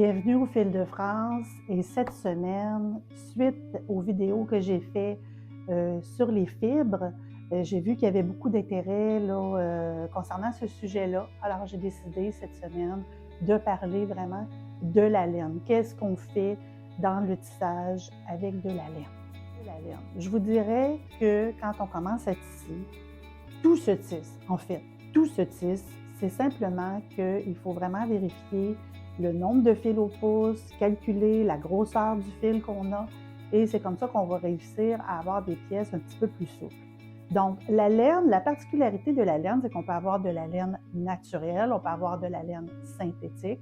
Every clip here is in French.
Bienvenue au Fil de France et cette semaine, suite aux vidéos que j'ai faites sur les fibres, j'ai vu qu'il y avait beaucoup d'intérêt concernant ce sujet-là. Alors j'ai décidé cette semaine de parler vraiment de la laine. Qu'est-ce qu'on fait dans le tissage avec de la laine? Je vous dirais que quand on commence à tisser, tout se tisse, en fait. Tout se tisse. C'est simplement qu'il faut vraiment vérifier le nombre de fils au pouce, calculer la grosseur du fil qu'on a, et c'est comme ça qu'on va réussir à avoir des pièces un petit peu plus souples. Donc, la laine, la particularité de la laine, c'est qu'on peut avoir de la laine naturelle, on peut avoir de la laine synthétique.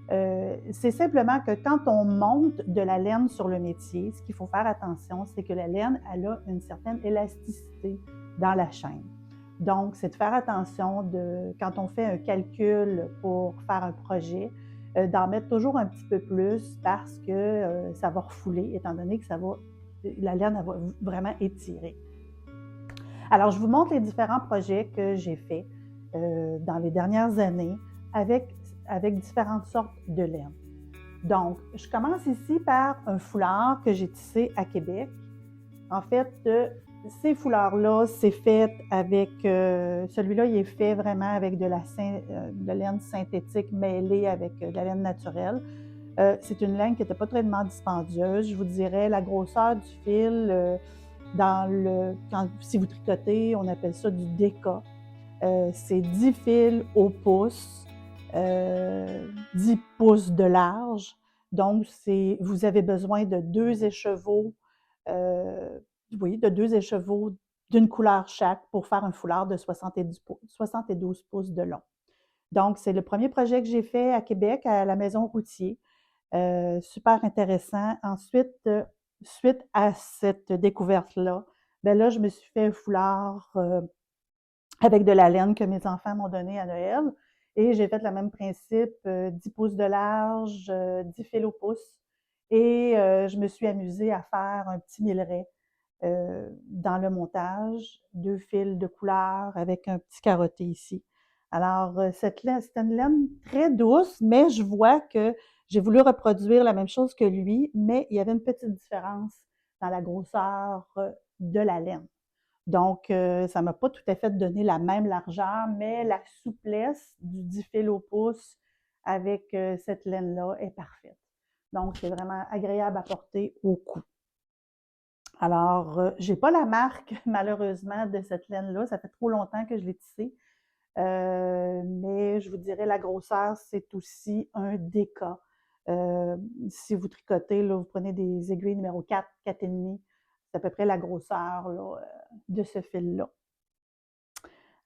C'est simplement que quand on monte de la laine sur le métier, ce qu'il faut faire attention, c'est que la laine, elle a une certaine élasticité dans la chaîne. Donc, c'est de faire attention quand on fait un calcul pour faire un projet, d'en mettre toujours un petit peu plus parce que ça va refouler, étant donné que la laine elle va vraiment étirer. Alors, je vous montre les différents projets que j'ai faits dans les dernières années avec différentes sortes de laine. Donc, je commence ici par un foulard que j'ai tissé à Québec. En fait, ces foulards-là, c'est fait avec, celui-là, il est fait vraiment avec de la laine synthétique mêlée avec de la laine naturelle. C'est une laine qui n'était pas très dispendieuse. Je vous dirais, la grosseur du fil, si vous tricotez, on appelle ça du déca. C'est 10 fils au pouce, 10 pouces de large. Donc, vous avez besoin de 2 écheveaux, de 2 écheveaux d'une couleur chaque pour faire un foulard de 72 pouces de long. Donc, c'est le premier projet que j'ai fait à Québec, à la Maison Routier. Super intéressant. Ensuite, suite à cette découverte-là, ben là, je me suis fait un foulard avec de la laine que mes enfants m'ont donné à Noël. Et j'ai fait le même principe, 10 pouces de large, 10 fils au pouce. Et je me suis amusée à faire un petit milleret dans le montage, 2 fils de couleur avec un petit carotté ici. Alors, cette laine, c'est une laine très douce, mais je vois que j'ai voulu reproduire la même chose que lui, mais il y avait une petite différence dans la grosseur de la laine. Donc, ça ne m'a pas tout à fait donné la même largeur, mais la souplesse du 10 fils au pouce avec cette laine-là est parfaite. Donc, c'est vraiment agréable à porter au cou. Alors, je n'ai pas la marque, malheureusement, de cette laine-là. Ça fait trop longtemps que je l'ai tissée. Mais je vous dirais, la grosseur, c'est aussi un déca. Si vous tricotez, là, vous prenez des aiguilles numéro 4, 4,5, c'est à peu près la grosseur là, de ce fil-là.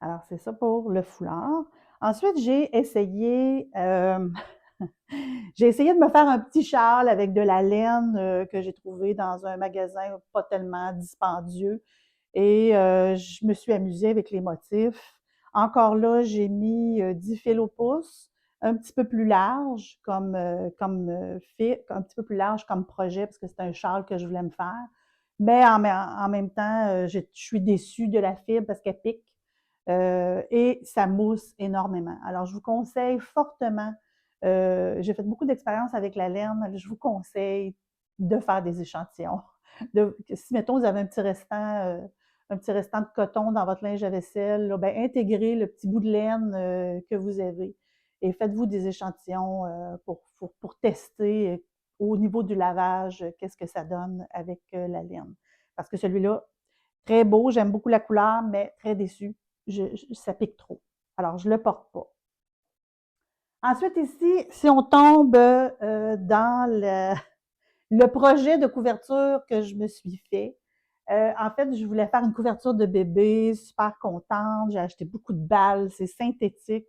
Alors, c'est ça pour le foulard. Ensuite, j'ai essayé de me faire un petit châle avec de la laine que j'ai trouvé dans un magasin pas tellement dispendieux. Et je me suis amusée avec les motifs. Encore là, j'ai mis 10 fils au pouce, un petit peu plus large fil, un petit peu plus large comme projet parce que c'est un châle que je voulais me faire. Mais en même temps, je suis déçue de la fibre parce qu'elle pique et ça mousse énormément. Alors, je vous conseille fortement, j'ai fait beaucoup d'expériences avec la laine, je vous conseille de faire des échantillons. Si, mettons, vous avez un petit restant de coton dans votre linge à vaisselle, là, ben, intégrez le petit bout de laine que vous avez et faites-vous des échantillons pour tester au niveau du lavage qu'est-ce que ça donne avec la laine. Parce que celui-là, très beau, j'aime beaucoup la couleur, mais très déçu, ça pique trop. Alors, je ne le porte pas. Ensuite, ici, si on tombe dans le projet de couverture que je me suis fait, en fait, je voulais faire une couverture de bébé, super contente. J'ai acheté beaucoup de balles, c'est synthétique,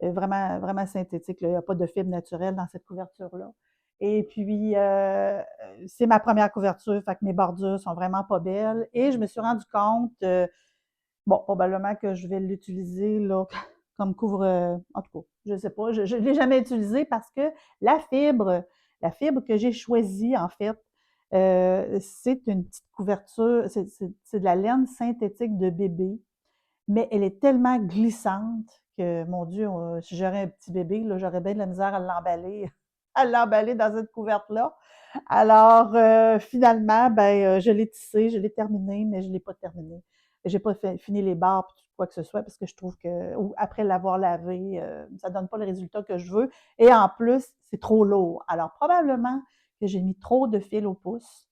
vraiment, vraiment synthétique. Là. Il n'y a pas de fibre naturelle dans cette couverture-là. Et puis, c'est ma première couverture, fait que mes bordures sont vraiment pas belles. Et je me suis rendu compte, bon, probablement que je vais l'utiliser là, comme couvre, en tout cas, je ne sais pas, je ne l'ai jamais utilisé parce que la fibre, la fibre que j'ai choisie, en fait, c'est une petite couverture, c'est de la laine synthétique de bébé, mais elle est tellement glissante que, mon Dieu, si j'aurais un petit bébé, là, j'aurais bien de la misère à l'emballer à l'emballer dans cette couverte-là. Alors, finalement, ben, je l'ai tissé, je l'ai terminé, mais je ne l'ai pas terminé. J'ai pas fini les barres puis quoi que ce soit parce que je trouve que après l'avoir lavé, ça donne pas le résultat que je veux. Et en plus, c'est trop lourd. Alors, probablement que j'ai mis trop de fil au pouce.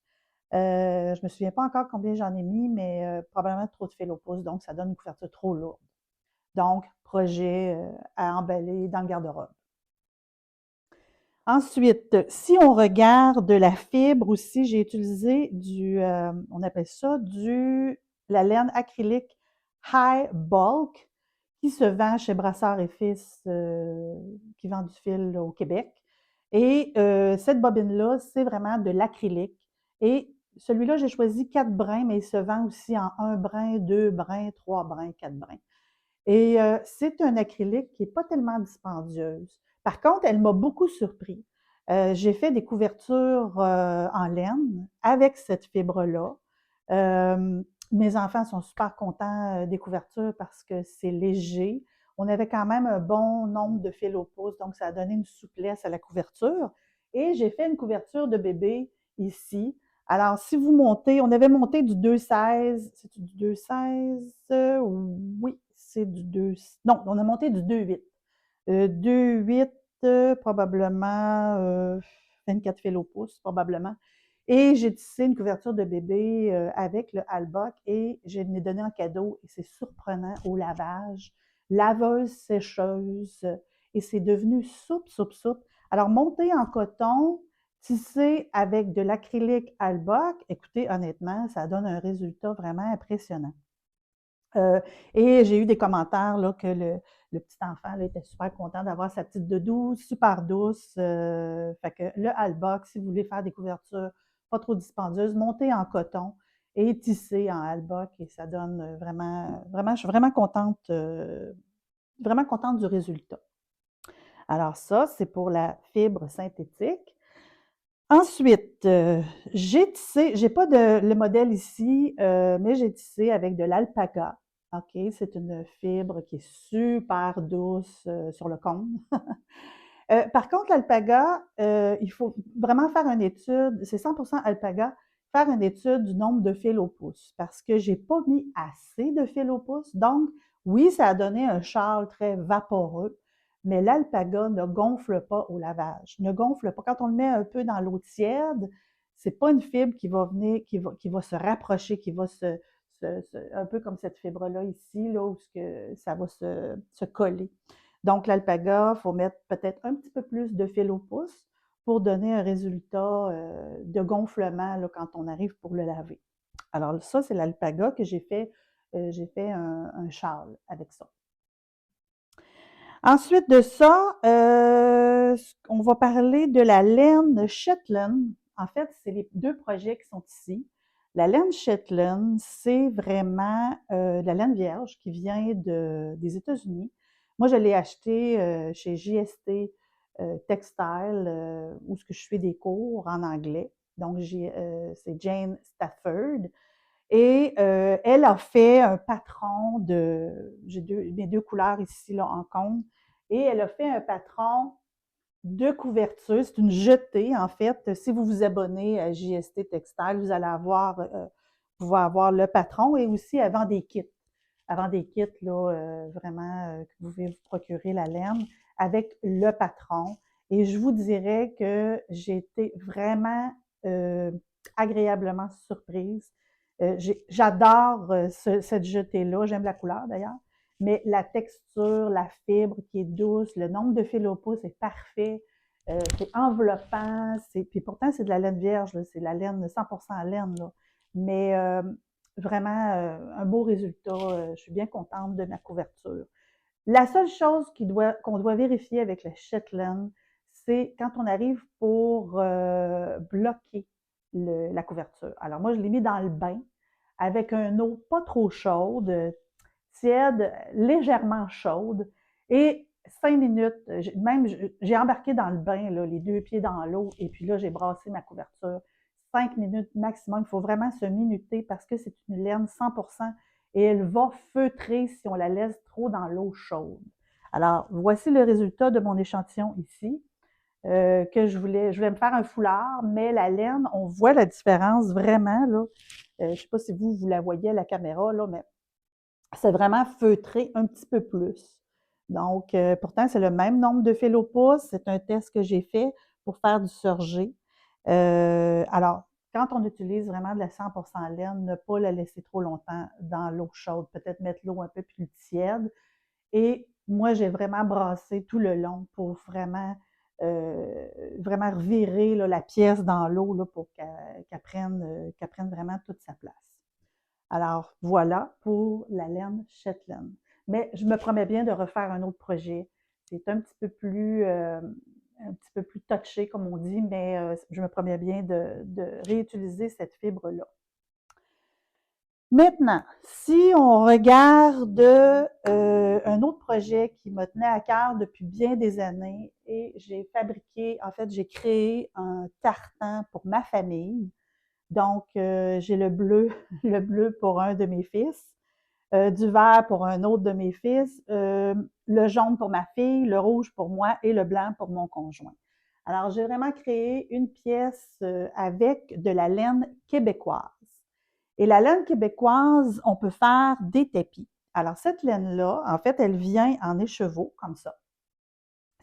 Je me souviens pas encore combien j'en ai mis, mais probablement trop de fil au pouce, donc ça donne une couverture trop lourde. Donc, projet à emballer dans le garde-robe. Ensuite, si on regarde la fibre aussi, j'ai utilisé on appelle ça la laine acrylique High Bulk qui se vend chez Brassard et Fils, qui vend du fil au Québec. Et cette bobine-là, c'est vraiment de l'acrylique. Et celui-là, j'ai choisi 4 brins, mais il se vend aussi en 1 brin, 2 brins, 3 brins, 4 brins. Et c'est un acrylique qui n'est pas tellement dispendieuse. Par contre, elle m'a beaucoup surpris. J'ai fait des couvertures en laine avec cette fibre-là. Mes enfants sont super contents des couvertures parce que c'est léger. On avait quand même un bon nombre de fils au pouce, donc ça a donné une souplesse à la couverture. Et j'ai fait une couverture de bébé ici. Alors, si vous montez, on avait monté du 2,16, c'est du 2,16? Oui, c'est du 2, non, on a monté du 2,8. 2,8, probablement 24 fils au pouce, probablement. Et j'ai tissé une couverture de bébé avec le Halbach et je l'ai donné en cadeau et c'est surprenant au lavage. Laveuse, sécheuse et c'est devenu souple, souple, souple. Alors, monté en coton, tissé avec de l'acrylique Halbach, écoutez, honnêtement, ça donne un résultat vraiment impressionnant. Et j'ai eu des commentaires là, que le petit enfant là, était super content d'avoir sa petite doudou, super douce. Fait que le Halbach, si vous voulez faire des couvertures pas trop dispendieuses, montez en coton et tissez en Halbach et ça donne vraiment, vraiment, je suis vraiment contente du résultat. Alors ça, c'est pour la fibre synthétique. Ensuite, j'ai tissé, j'ai pas le modèle ici, mais j'ai tissé avec de l'alpaga. OK, c'est une fibre qui est super douce sur le cône. Par contre, l'alpaga, il faut vraiment faire une étude, c'est 100% alpaga, faire une étude du nombre de fils au pouce parce que j'ai pas mis assez de fils au pouce. Donc, oui, ça a donné un châle très vaporeux, mais l'alpaga ne gonfle pas au lavage, ne gonfle pas. Quand on le met un peu dans l'eau tiède, c'est pas une fibre qui va venir, qui va se rapprocher, qui va un peu comme cette fibre-là ici, là, où ça va se coller. Donc, l'alpaga, il faut mettre peut-être un petit peu plus de fil au pouce pour donner un résultat de gonflement là, quand on arrive pour le laver. Alors, ça, c'est l'alpaga que j'ai fait. J'ai fait un châle avec ça. Ensuite de ça, on va parler de la laine Shetland. En fait, c'est les 2 projets qui sont ici. La laine Shetland, c'est vraiment la laine vierge qui vient des États-Unis. Moi, je l'ai acheté chez JST Textile, où je fais des cours en anglais. Donc, c'est Jane Stafford. Et elle a fait un patron j'ai mes 2 couleurs ici là, en compte, et elle a fait un patron de couverture. C'est une jetée, en fait. Si vous vous abonnez à JST Textile, vous allez pouvoir avoir le patron et aussi elle vend des kits. Elle vend des kits, là, vraiment, que vous pouvez vous procurer la laine avec le patron. Et je vous dirais que j'ai été vraiment agréablement surprise. J'adore cette jetée-là. J'aime la couleur d'ailleurs. Mais la texture, la fibre qui est douce, le nombre de fils au pouce est parfait. C'est enveloppant. Puis pourtant, c'est de la laine vierge. C'est la laine 100% laine. Là. Mais vraiment, un beau résultat. Je suis bien contente de ma couverture. La seule chose qu'on doit vérifier avec le Shetland, c'est quand on arrive pour bloquer la couverture. Alors moi, je l'ai mis dans le bain avec une eau pas trop chaude, tiède, légèrement chaude. Et 5 minutes, même j'ai embarqué dans le bain, là, les 2 pieds dans l'eau, et puis là, j'ai brassé ma couverture. 5 minutes maximum. Il faut vraiment se minuter parce que c'est une laine 100% et elle va feutrer si on la laisse trop dans l'eau chaude. Alors, voici le résultat de mon échantillon ici. que je voulais me faire un foulard, mais la laine, on voit la différence vraiment, là. Je ne sais pas si vous la voyez à la caméra, là, mais c'est vraiment feutré un petit peu plus. Donc, pourtant, c'est le même nombre de fils au pouce. C'est un test que j'ai fait pour faire du surgé. Alors, quand on utilise vraiment de la 100% laine, ne pas la laisser trop longtemps dans l'eau chaude. Peut-être mettre l'eau un peu plus tiède. Et moi, j'ai vraiment brassé tout le long pour vraiment revirer là, la pièce dans l'eau là, pour qu'elle prenne vraiment toute sa place. Alors, voilà pour la laine Shetland. Mais je me promets bien de refaire un autre projet. C'est un petit peu plus touché, comme on dit, mais je me promets bien de réutiliser cette fibre-là. Maintenant, si on regarde un autre projet qui me tenait à cœur depuis bien des années et j'ai créé un tartan pour ma famille. Donc, j'ai le bleu, le bleu pour un de mes fils, du vert pour un autre de mes fils, le jaune pour ma fille, le rouge pour moi et le blanc pour mon conjoint. Alors, j'ai vraiment créé une pièce avec de la laine québécoise. Et la laine québécoise, on peut faire des tapis. Alors, cette laine-là, en fait, elle vient en écheveau, comme ça.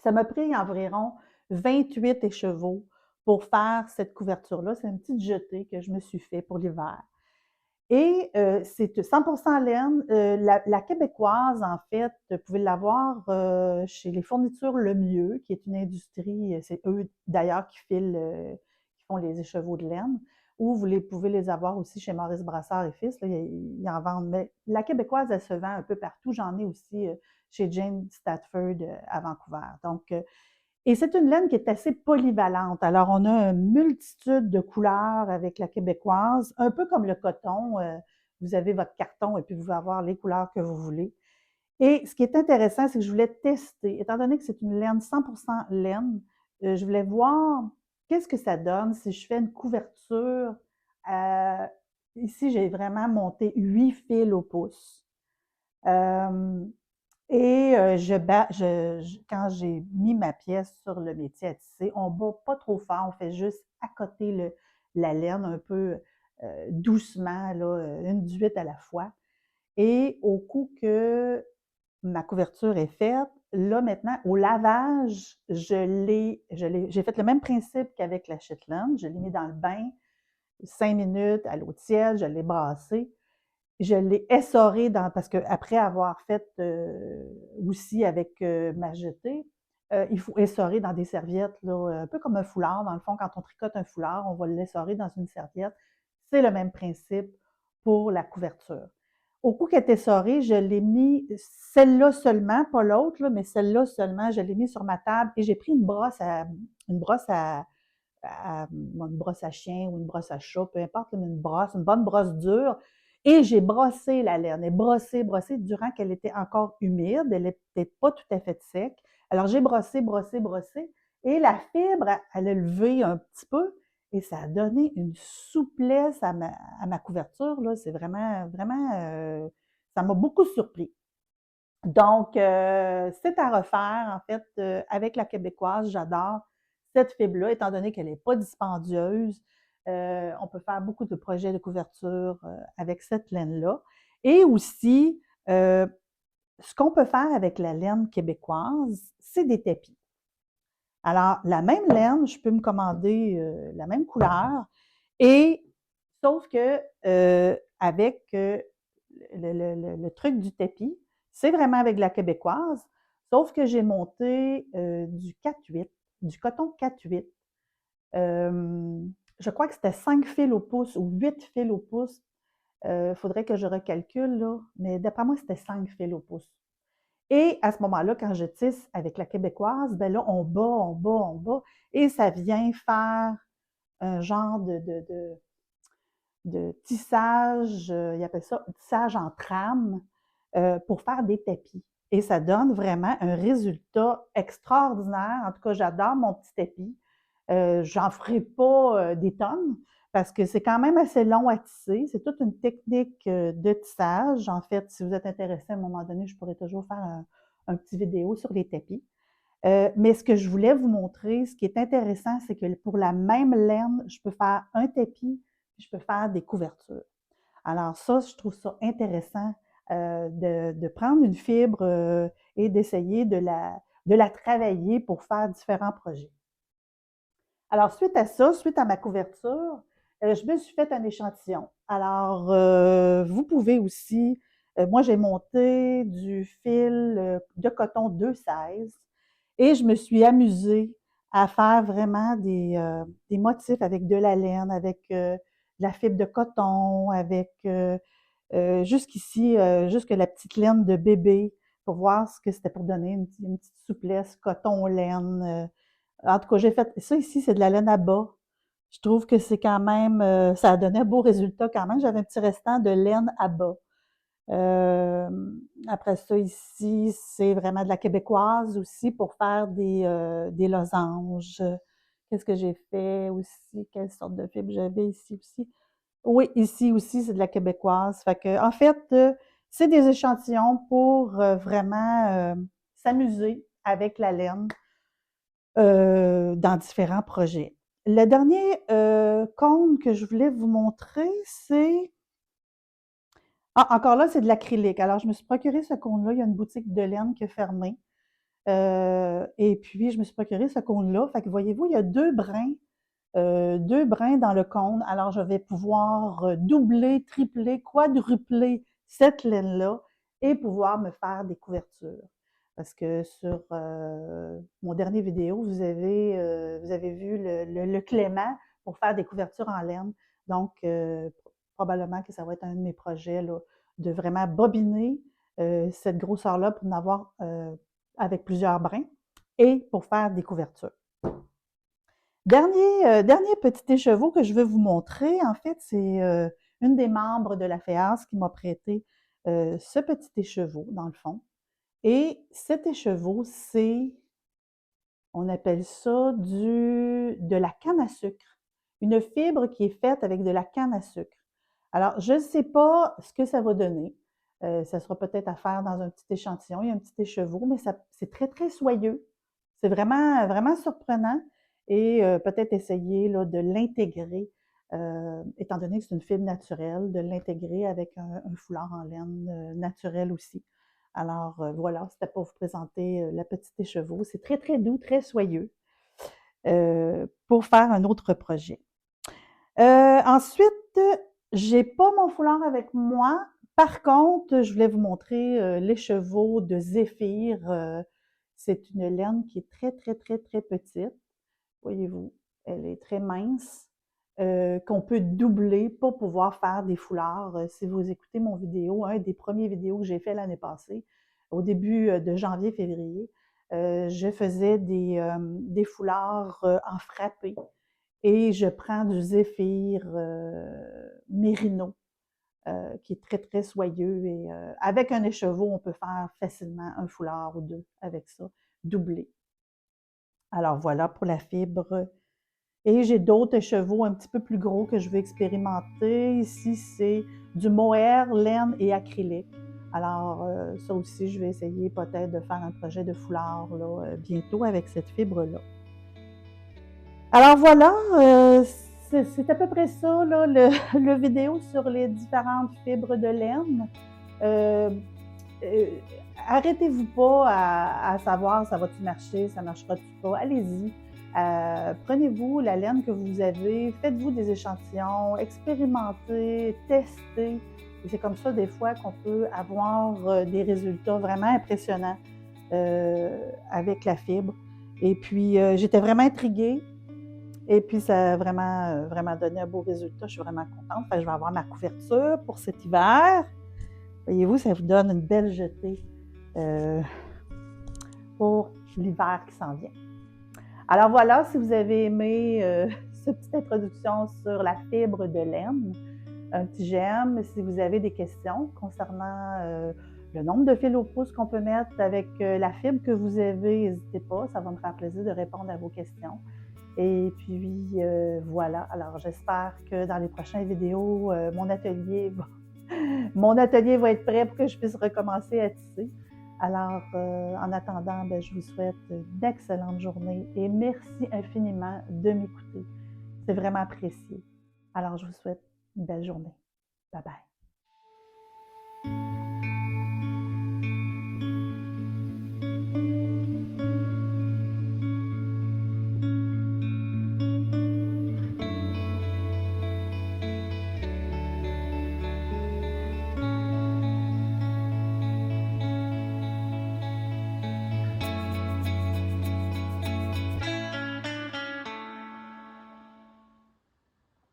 Ça m'a pris environ 28 écheveaux pour faire cette couverture-là. C'est une petite jetée que je me suis fait pour l'hiver. Et c'est 100% laine. La québécoise, en fait, vous pouvez l'avoir chez les fournitures Le Mieux, qui est une industrie, c'est eux d'ailleurs qui font les écheveaux de laine, ou pouvez les avoir aussi chez Maurice Brassard et Fils, là, ils en vendent. Mais la québécoise, elle se vend un peu partout. J'en ai aussi chez Jane Statford à Vancouver. Donc, et c'est une laine qui est assez polyvalente. Alors, on a une multitude de couleurs avec la québécoise, un peu comme le coton. Vous avez votre carton et puis vous pouvez avoir les couleurs que vous voulez. Et ce qui est intéressant, c'est que je voulais tester, étant donné que c'est une laine 100% laine, je voulais voir qu'est-ce que ça donne si je fais une couverture. Euh, Ici, j'ai vraiment monté 8 fils au pouce. Euh, et quand j'ai mis ma pièce sur le métier à tisser, on ne bat pas trop fort, on fait juste accoter la laine un peu doucement, là, une duite à la fois. Et au coup que ma couverture est faite, là maintenant, au lavage, j'ai fait le même principe qu'avec la Shetland. Je l'ai mis dans le bain 5 minutes à l'eau tiède, je l'ai brassé. Je l'ai essoré parce qu'après avoir fait aussi avec ma jetée, il faut essorer dans des serviettes, là, un peu comme un foulard. Dans le fond, quand on tricote un foulard, on va l'essorer dans une serviette. C'est le même principe pour la couverture. Au coup qu'elle est essorée, je l'ai mis, celle-là seulement, pas l'autre, là, mais celle-là seulement, je l'ai mis sur ma table et j'ai pris une brosse à chien ou une brosse à chat, peu importe, mais une bonne brosse dure. Et j'ai brossé la laine, et brossé durant qu'elle était encore humide, elle n'était pas tout à fait sec. Alors j'ai brossé, et la fibre, elle a levé un petit peu, et ça a donné une souplesse à ma couverture, là. C'est vraiment, ça m'a beaucoup surpris. Donc, c'est à refaire, en fait, avec la québécoise, j'adore cette fibre-là, étant donné qu'elle n'est pas dispendieuse. On peut faire beaucoup de projets de couverture avec cette laine-là. Et aussi, ce qu'on peut faire avec la laine québécoise, c'est des tapis. Alors, la même laine, je peux me commander la même couleur, et sauf que avec le truc du tapis, c'est vraiment avec de la québécoise, sauf que j'ai monté du 4-8, du coton 4-8. Je crois que c'était 5 fils au pouce ou 8 fils au pouce. Il faudrait que je recalcule, là, mais d'après moi, c'était 5 fils au pouce. Et à ce moment-là, quand je tisse avec la québécoise, ben là, on bat, et ça vient faire un genre de tissage, ils appellent ça tissage en trame, pour faire des tapis. Et ça donne vraiment un résultat extraordinaire. En tout cas, j'adore mon petit tapis. J'en ferai pas des tonnes parce que c'est quand même assez long à tisser. C'est toute une technique de tissage. En fait, si vous êtes intéressé à un moment donné, je pourrais toujours faire un petit vidéo sur les tapis. Mais ce que je voulais vous montrer, ce qui est intéressant, c'est que pour la même laine, je peux faire un tapis, je peux faire des couvertures. Alors ça, je trouve ça intéressant de prendre une fibre et d'essayer de la travailler pour faire différents projets. Alors, suite à ça, suite à ma couverture, je me suis fait un échantillon. Alors, vous pouvez aussi, moi j'ai monté du fil de coton 2,16 et je me suis amusée à faire vraiment des motifs avec de la laine, avec de la fibre de coton, avec jusqu'ici, jusque la petite laine de bébé pour voir ce que c'était pour donner une petite souplesse, coton, laine. En tout cas, j'ai fait ça ici, c'est de la laine à bas. Je trouve que c'est quand même, ça a donné un beau résultat quand même. J'avais un petit restant de laine à bas. Euh, Après ça, ici, c'est vraiment de la québécoise aussi pour faire des losanges. Qu'est-ce que j'ai fait aussi? Quelle sorte de fibre j'avais ici aussi? Oui, ici aussi, c'est de la québécoise. Fait que, en fait, c'est des échantillons pour vraiment s'amuser avec la laine dans différents projets. Le dernier cône que je voulais vous montrer, c'est... Ah, encore là, c'est de l'acrylique. Alors, je me suis procuré ce cône-là. Il y a une boutique de laine qui est fermée. Et puis, je me suis procuré ce cône-là. Fait que, voyez-vous, il y a deux brins dans le cône. Alors, je vais pouvoir doubler, tripler, quadrupler cette laine-là et pouvoir me faire des couvertures. Parce que sur mon dernier vidéo, vous avez vu le clément pour faire des couvertures en laine. Donc, probablement que ça va être un de mes projets là, de vraiment bobiner cette grosseur-là pour en avoir avec plusieurs brins et pour faire des couvertures. Dernier petit écheveau que je veux vous montrer, en fait, c'est une des membres de la FEAS qui m'a prêté ce petit écheveau, dans le fond. Et cet écheveau, on appelle ça de la canne à sucre. Une fibre qui est faite avec de la canne à sucre. Alors, je ne sais pas ce que ça va donner. Ça sera peut-être à faire dans un petit échantillon. Il y a un petit écheveau, mais c'est très, très soyeux. C'est vraiment, vraiment surprenant. Et peut-être essayer là, de l'intégrer, étant donné que c'est une fibre naturelle, de l'intégrer avec un foulard en laine naturel aussi. Alors voilà, c'était pour vous présenter la petite écheveau. C'est très, très doux, très soyeux pour faire un autre projet. Ensuite, j'ai pas mon foulard avec moi. Par contre, je voulais vous montrer l'écheveau de Zéphyr. C'est une laine qui est très, très, très, très petite. Voyez-vous, elle est très mince, qu'on peut doubler pour pouvoir faire des foulards. Si vous écoutez mon vidéo, un des premiers vidéos que j'ai fait l'année passée, au début de janvier-février, je faisais des foulards en frappé et je prends du Zéphyr Mérino, qui est très, très soyeux et avec un écheveau, on peut faire facilement un foulard ou deux avec ça, doublé. Alors voilà pour la fibre. Et j'ai d'autres écheveaux un petit peu plus gros que je veux expérimenter. Ici, c'est du mohair, laine et acrylique. Alors, ça aussi, je vais essayer peut-être de faire un projet de foulard là, bientôt avec cette fibre-là. Alors voilà, c'est à peu près ça, là, le vidéo sur les différentes fibres de laine. Euh, euh, Arrêtez-vous pas à savoir ça va-tu marcher, ça marchera-tu pas. Allez-y. Prenez-vous la laine que vous avez, faites-vous des échantillons, expérimentez, testez. Et c'est comme ça des fois qu'on peut avoir des résultats vraiment impressionnants avec la fibre. Et puis, j'étais vraiment intriguée. Et puis, ça a vraiment, vraiment donné un beau résultat. Je suis vraiment contente. Enfin, je vais avoir ma couverture pour cet hiver. Voyez-vous, ça vous donne une belle jetée pour l'hiver qui s'en vient. Alors voilà, si vous avez aimé cette petite introduction sur la fibre de laine, un petit j'aime. Si vous avez des questions concernant le nombre de fils au pouce qu'on peut mettre avec la fibre que vous avez, n'hésitez pas, ça va me faire plaisir de répondre à vos questions. Et puis voilà, alors j'espère que dans les prochaines vidéos, mon atelier va être prêt pour que je puisse recommencer à tisser. Alors, en attendant, je vous souhaite d'excellentes journées et merci infiniment de m'écouter. C'est vraiment apprécié. Alors, je vous souhaite une belle journée. Bye bye.